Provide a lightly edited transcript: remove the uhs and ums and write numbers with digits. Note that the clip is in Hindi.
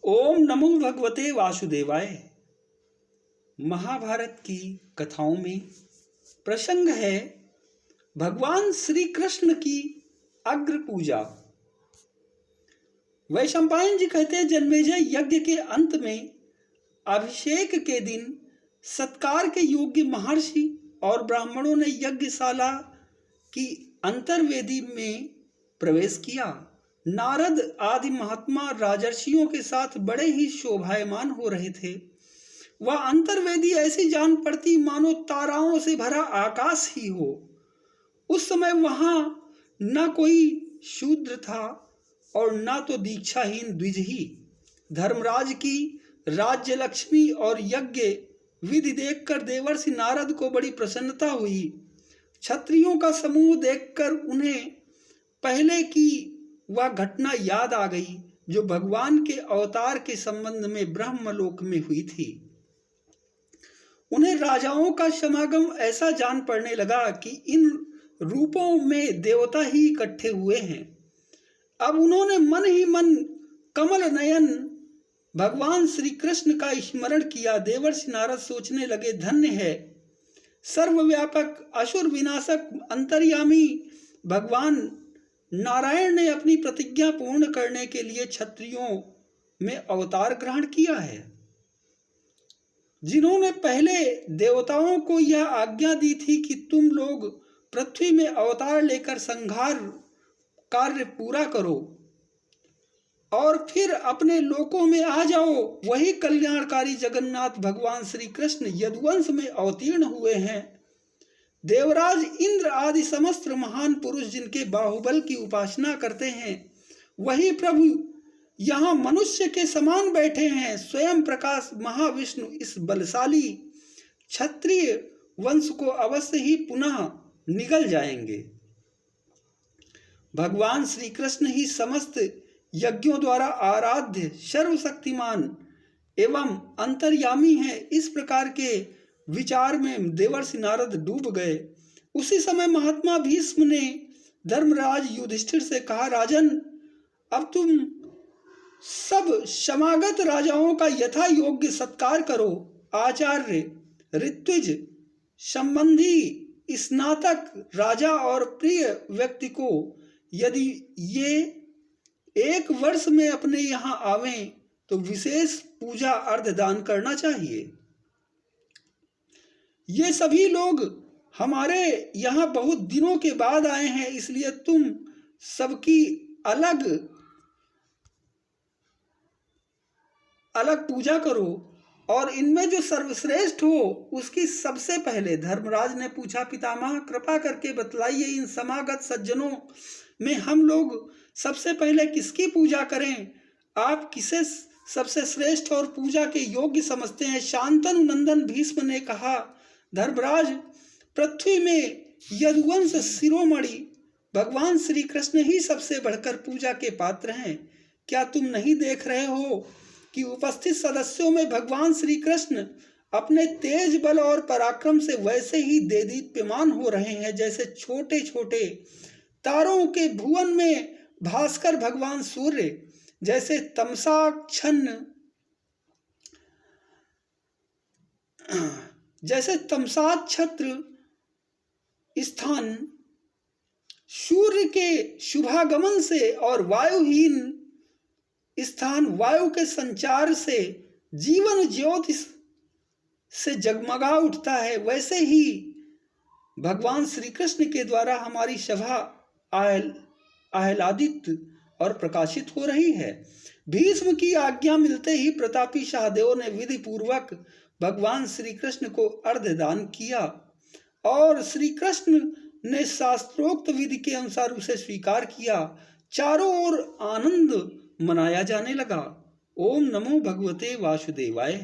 ओम नमो भगवते वासुदेवाय। महाभारत की कथाओं में प्रसंग है भगवान श्री कृष्ण की अग्र पूजा। वैशंपायन जी कहते हैं, जन्मेजय यज्ञ के अंत में अभिषेक के दिन सत्कार के योग्य महर्षि और ब्राह्मणों ने यज्ञशाला की अंतर्वेदी में प्रवेश किया। नारद आदि महात्मा राजर्षियों के साथ बड़े ही शोभायमान हो रहे थे। वह अंतर्वेदी ऐसी जान पड़ती मानो ताराओं से भरा आकाश ही हो। उस समय वहां न कोई शूद्र था और न तो दीक्षाहीन द्विज ही। धर्मराज की राज्य लक्ष्मी और यज्ञ विधि देखकर देवर्षि नारद को बड़ी प्रसन्नता हुई। क्षत्रियों का समूह देखकर उन्हें पहले की वह घटना याद आ गई जो भगवान के अवतार के संबंध में ब्रह्मलोक में हुई थी। उन्हें राजाओं का समागम ऐसा जान पड़ने लगा कि इन रूपों में देवता ही इकट्ठे हुए हैं। अब उन्होंने मन ही मन कमल नयन भगवान श्री कृष्ण का स्मरण किया। देवर्षि नारद सोचने लगे, धन्य है सर्वव्यापक असुर विनाशक अंतर्यामी भगवान नारायण ने अपनी प्रतिज्ञा पूर्ण करने के लिए क्षत्रियों में अवतार ग्रहण किया है। जिन्होंने पहले देवताओं को यह आज्ञा दी थी कि तुम लोग पृथ्वी में अवतार लेकर संहार कार्य पूरा करो और फिर अपने लोकों में आ जाओ, वही कल्याणकारी जगन्नाथ भगवान श्री कृष्ण यदुवंश में अवतीर्ण हुए हैं। देवराज इंद्र आदि समस्त महान पुरुष जिनके बाहुबल की उपासना करते हैं, वही प्रभु यहाँ मनुष्य के समान बैठे हैं। स्वयं प्रकाश महाविष्णु इस बलशाली क्षत्रिय वंश को अवश्य ही पुनः निगल जाएंगे। भगवान श्री कृष्ण ही समस्त यज्ञों द्वारा आराध्य सर्वशक्तिमान एवं अंतर्यामी है। इस प्रकार के विचार में देवर्षि नारद डूब गए। उसी समय महात्मा भीष्म ने धर्मराज युधिष्ठिर से कहा, राजन, अब तुम सब समागत राजाओं का यथा योग्य सत्कार करो। आचार्य, ऋत्विज, संबंधी, स्नातक, राजा और प्रिय व्यक्ति को यदि ये एक वर्ष में अपने यहाँ आवें तो विशेष पूजा अर्घदान करना चाहिए। ये सभी लोग हमारे यहाँ बहुत दिनों के बाद आए हैं, इसलिए तुम सबकी अलग अलग पूजा करो और इनमें जो सर्वश्रेष्ठ हो उसकी सबसे पहले। धर्मराज ने पूछा, पितामह कृपा करके बतलाइए, इन समागत सज्जनों में हम लोग सबसे पहले किसकी पूजा करें? आप किसे सबसे श्रेष्ठ और पूजा के योग्य समझते हैं? शांतनु नंदन भीष्म ने कहा, धर्मराज, पृथ्वी में यदुवंश शिरोमणि भगवान श्री कृष्ण ही सबसे बढ़कर पूजा के पात्र हैं। क्या तुम नहीं देख रहे हो कि उपस्थित सदस्यों में भगवान श्री कृष्ण अपने तेज बल और पराक्रम से वैसे ही देदीप्यमान हो रहे हैं जैसे छोटे छोटे तारों के भुवन में भास्कर भगवान सूर्य, जैसे तमसाच्छत्र स्थान सूर्य के शुभागमन से और वायुहीन स्थान वायु के संचार से जीवन ज्योति से जगमगा उठता है, वैसे ही भगवान श्री कृष्ण के द्वारा हमारी सभा आह्लादित और प्रकाशित हो रही है। भीष्म की आज्ञा मिलते ही प्रतापी शाहदेव ने विधि पूर्वक भगवान श्री कृष्ण को अर्घदान किया और श्री कृष्ण ने शास्त्रोक्त विधि के अनुसार उसे स्वीकार किया। चारों ओर आनंद मनाया जाने लगा। ओम नमो भगवते वासुदेवाय।